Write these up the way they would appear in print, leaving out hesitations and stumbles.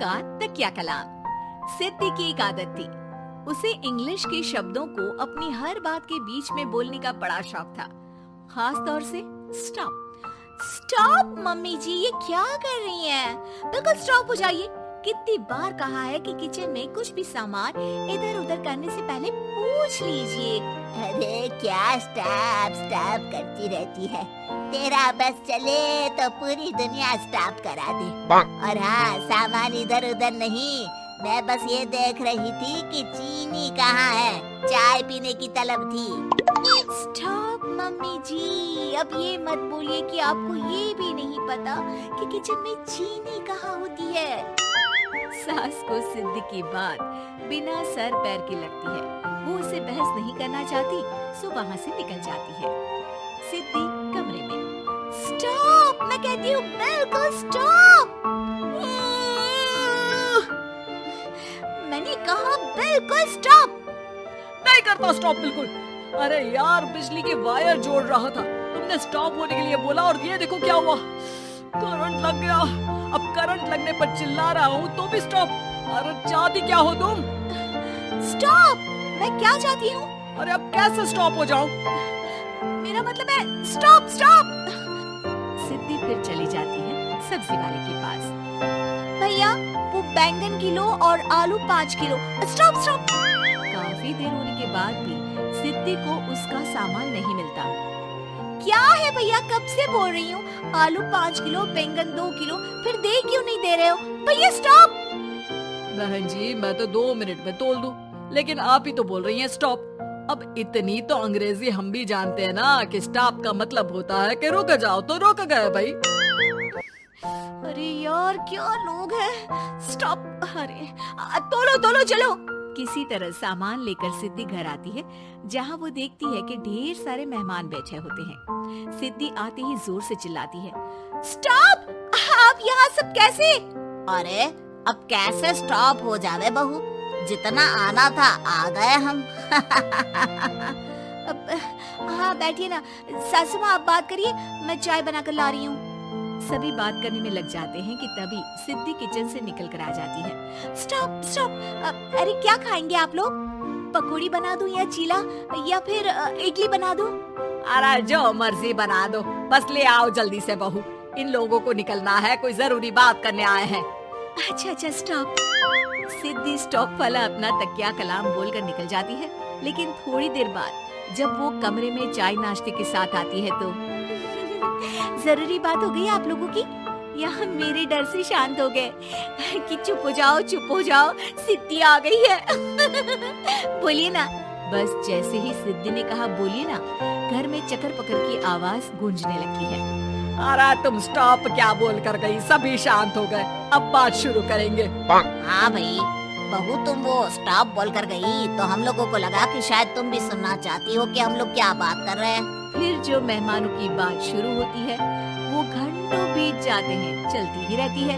का तकिया कलाम। सिद्धि की एक आदत थी, उसे इंग्लिश के शब्दों को अपनी हर बात के बीच में बोलने का बड़ा शौक था, खास तौर से स्टॉप। स्टॉप मम्मी जी, ये क्या कर रही हैं? बिल्कुल स्टॉप हो जाइए। कितनी बार कहा है कि किचन में कुछ भी सामान इधर उधर करने से पहले पूछ लीजिए। अरे क्या स्टॉप स्टॉप करती रहती है, तेरा बस चले तो पूरी दुनिया स्टॉप करा दे। और हाँ, सामान इधर उधर नहीं, मैं बस ये देख रही थी कि चीनी कहाँ है, चाय पीने की तलब थी। स्टॉप मम्मी जी, अब ये मत बोलिए कि आपको ये भी नहीं पता कि किचन में चीनी कहाँ होती है। सास को सिद्धि की बात बिना सर पैर की लगती है। वो उससे बहस नहीं करना चाहती, सो वहाँ से निकल जाती है। सिद्धि कमरे में। स्टॉप, मैं कहती हूँ बिल्कुल स्टॉप। मैंने कहा बिल्कुल स्टॉप। नहीं करता स्टॉप बिल्कुल। अरे यार, बिजली के वायर जोड़ रहा था, तुमने स्टॉप होने के लिए बोला और ये देखो क्या हुआ, करंट लग गया। अब करंट लगने पर चिल्ला रहा हूँ तो भी स्टॉप। अरे चाहती क्या हो तुम? स्टॉप, मैं क्या चाहती हूँ? अरे अब कैसे स्टॉप हो जाऊं? मेरा मतलब है स्टॉप स्टॉप। सिद्धि फिर चली जाती है सब्जी वाले के पास। भैया, वो बैंगन किलो और आलू 5 किलो। Stop stop. काफी देर होने के बाद भी सिद्धि को उसका सामान नहीं मिलता। क्या है भैया, कब से बोल रही हूँ, आलू 5 किलो, बैंगन 2 किलो, फिर दे क्यों नहीं दे रहे हो? भैया स्टॉप। बहन जी, मैं तो 2 मिनट में तोल दूं, लेकिन आप ही तो बोल रही हैं स्टॉप। अब इतनी तो अंग्रेजी हम भी जानते हैं ना कि स्टॉप का मतलब होता है कि रुक जाओ, तो रुक गए भाई। अरे यार, क्या लोग हैं। स्टॉप। अरे तोलो तोलो चलो। किसी तरह सामान लेकर सिद्धि घर आती है, जहाँ वो देखती है कि ढेर सारे मेहमान बैठे होते हैं। सिद्धि आते ही जोर से चिल्लाती है, स्टॉप! आप यहाँ सब कैसे? अरे अब कैसे स्टॉप हो जावे बहू, जितना आना था आ गए हम। अब हाँ बैठिए ना। सासू माँ, आप बात करिए, मैं चाय बनाकर ला रही हूँ। सभी बात करने में लग जाते हैं कि तभी सिद्धि किचन से निकल कर आ जाती है। Stop stop. अरे क्या खाएंगे आप लोग? पकौड़ी बना दूं या चीला या फिर इडली बना दूं? अरे जो मर्जी बना दो, बस ले आओ जल्दी से बहू, इन लोगों को निकलना है, कोई जरूरी बात करने आए हैं। अच्छा अच्छा स्टॉप। सिद्धि स्टॉप वाला अपना तकिया कलाम बोलकर निकल जाती है, लेकिन थोड़ी देर बाद जब वो कमरे में चाय नाश्ते के साथ आती है तो जरूरी बात हो गई आप लोगों की? यहाँ मेरे डर से शांत हो गए कि चुप हो जाओ, सिद्धि आ गई है। बोलिए ना। बस जैसे ही सिद्धि ने कहा बोलिए ना, घर में चकर पकर की आवाज गूंजने लगती है। अरे तुम स्टॉप क्या बोल कर गई, सभी शांत हो गए, अब बात शुरू करेंगे। हाँ भाई बहू, तुम वो स्टॉप बोल कर गई तो हम लोगों को लगा कि शायद तुम भी सुनना चाहती हो कि हम लोग क्या बात कर रहे हैं। फिर जो मेहमानों की बात शुरू होती है वो घंटों बीत जाते हैं, चलती ही रहती है।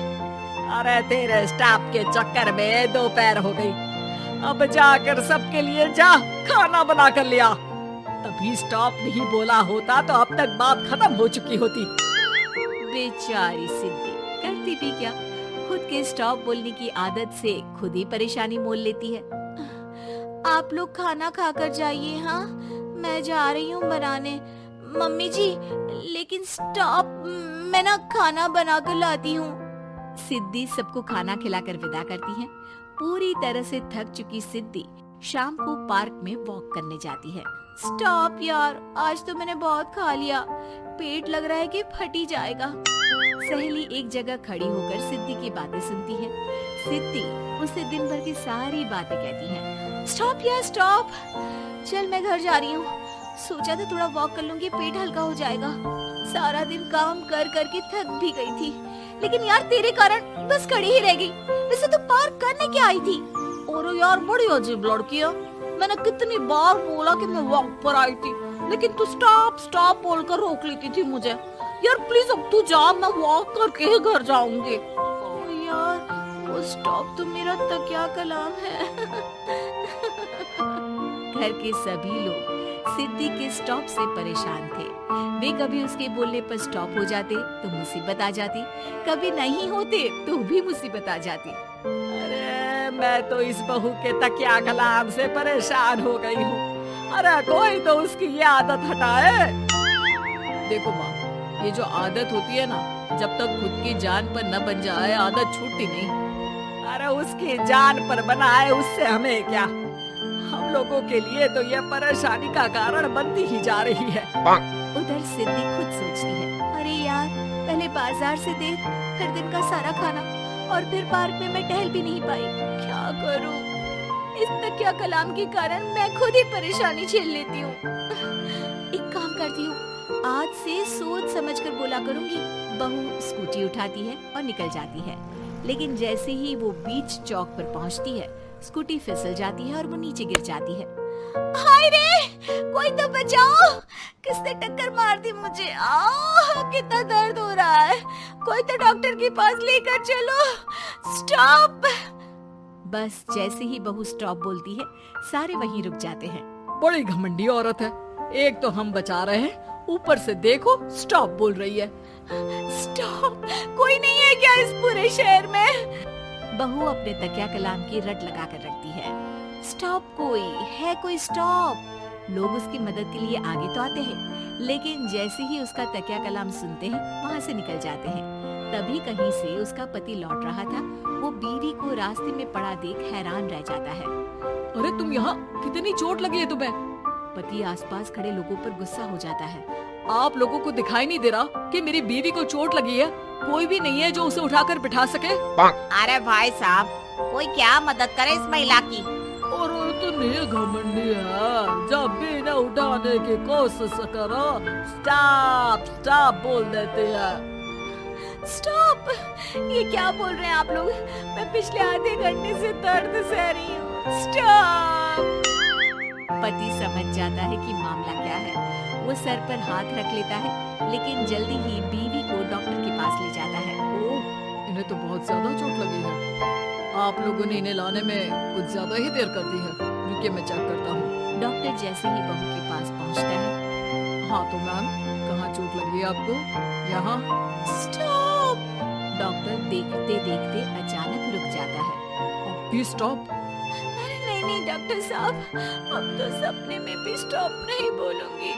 अरे तेरे स्टॉप के चक्कर में दोपहर हो गई, अब जाकर सबके लिए जा खाना बना कर लिया। तभी स्टॉप नहीं बोला होता तो अब तक बात खत्म हो चुकी होती। बेचारी सिद्धि करती भी क्या, खुद के स्टॉप बोलने की आदत से खुद ही परेशानी मोल लेती है। आप लोग खाना खाकर जाइए, हाँ मैं जा रही हूँ बनाने। मम्मी जी, लेकिन स्टॉप, मैं ना खाना बना कर लाती हूँ। सिद्धि सबको खाना खिलाकर विदा करती है। पूरी तरह से थक चुकी सिद्धि शाम को पार्क में वॉक करने जाती है। स्टॉप यार, आज तो मैंने बहुत खा लिया, पेट लग रहा है कि फट ही जाएगा। सहेली एक जगह खड़ी होकर सिद्धि की बातें सुनती है। सिद्धि उसे दिन भर की सारी बातें कहती है। स्टॉप यार स्टॉप, चल मैं घर जा रही हूँ, सोचा था थोड़ा वॉक कर लूंगी, पेट हल्का हो जाएगा। सारा दिन काम कर कर के थक भी गई थी, लेकिन यार तेरे कारण बस खड़ी ही रह गई। वैसे तो पार्क करने क्या आई थी? और यार बड़ी अजीब लड़की है, मैंने कितनी बार बोला कि मैं वॉक पर आई थी, लेकिन तू स्टॉप स्टॉप बोलकर रोक लेती थी मुझे। यार प्लीज अब तू जा, मैं वॉक करके ही घर जाऊंगी। ओ यार, वो स्टॉप तो मेरा तकिया कलाम है। घर के सभी लोग सिद्धि के स्टॉप से परेशान थे। वे कभी उसके बोलने पर स्टॉप हो जाते तो मुसीबत आ जाती, कभी नहीं होते तो भी मुसीबत आ जाती। अरे मैं तो इस बहू के तकिया कलाम से परेशान हो गई हूँ। अरे कोई तो उसकी ये आदत हटाए। देखो माँ, ये जो आदत होती है ना, जब तक खुद की जान पर न बन जाए आदत छूटती नहीं। अरे उसकी जान पर बनाए उससे हमें क्या, हम लोगों के लिए तो ये परेशानी का कारण बनती ही जा रही है। उधर सिद्धि खुद सोचती है, अरे यार, पहले बाजार से देर, फिर दिन का सारा खाना, और फिर पार्क में मैं टहल भी नहीं पाई। क्या करूं? इस तकिया कलाम के कारण मैं खुद ही परेशानी झेल लेती हूँ। एक काम करती हूँ, आज से सोच समझ कर बोला करूंगी। बहू स्कूटी उठाती है और निकल जाती है, लेकिन जैसे ही वो बीच चौक पर पहुंचती है, स्कूटी फिसल जाती है और वो नीचे गिर जाती है। हाय रे, कोई तो बचाओ, किसने टक्कर मार दी मुझे? कितना दर्द हो रहा है, कोई तो डॉक्टर के पास लेकर चलो। स्टॉप। बस जैसे ही बहू स्टॉप बोलती है, सारे वहीं रुक जाते हैं। बड़ी घमंडी औरत है, एक तो हम बचा रहे हैं, ऊपर से देखो स्टॉप बोल रही है। स्टॉप, कोई नहीं है क्या इस पूरे शहर में? बहू अपने तकिया कलाम की रट लगा कर रखती है। स्टॉप, कोई स्टॉप। लोग उसकी मदद के लिए आगे तो आते हैं, लेकिन जैसे ही उसका तकिया कलाम सुनते हैं, वहाँ से निकल जाते हैं। तभी कहीं से उसका पति लौट रहा था। वो बीवी को रास्ते में पड़ा देख हैरान रह जाता है। अरे तुम यहाँ, कितनी चोट लगी है तुम्हें? पति आसपास खड़े लोगों पर गुस्सा हो जाता है। आप लोगों को दिखाई नहीं दे रहा कि मेरी बीवी को चोट लगी है? कोई भी नहीं है जो उसे उठाकर बिठा सके? अरे भाई साहब, कोई क्या मदद करे इस महिला की? और इतनी घमंडी है, जब भी न उठाने की कोशिश करो स्टॉप स्टॉप बोल देती है। स्टॉप, ये क्या बोल रहे हैं आप लोग? मैं पिछले आधे घंटे से दर्द सह रही हूँ। स्टॉप। पति समझ जाता है कि मामला क्या है। वो सर पर हाथ रख लेता है, लेकिन जल्दी ही बीवी को डॉक्टर के पास ले जाता है। ओह, इन्हें तो बहुत ज्यादा चोट लगी है। आप लोगों ने इन्हें लाने में कुछ ज्यादा ही देर कर दी है। रुकिए, मैं चेक करता हूँ। डॉक्टर जैसे ही बहू के पास पहुँचता है। हाँ तो मैम, कहाँ चोट लगी है आपको? यहाँ। स्टॉप। डॉक्टर देखते देखते अचानक रुक जाता है। अब भी स्टॉप? अरे नहीं डॉक्टर साहब, अब तो सपने में भी स्टॉप नहीं बोलूंगी।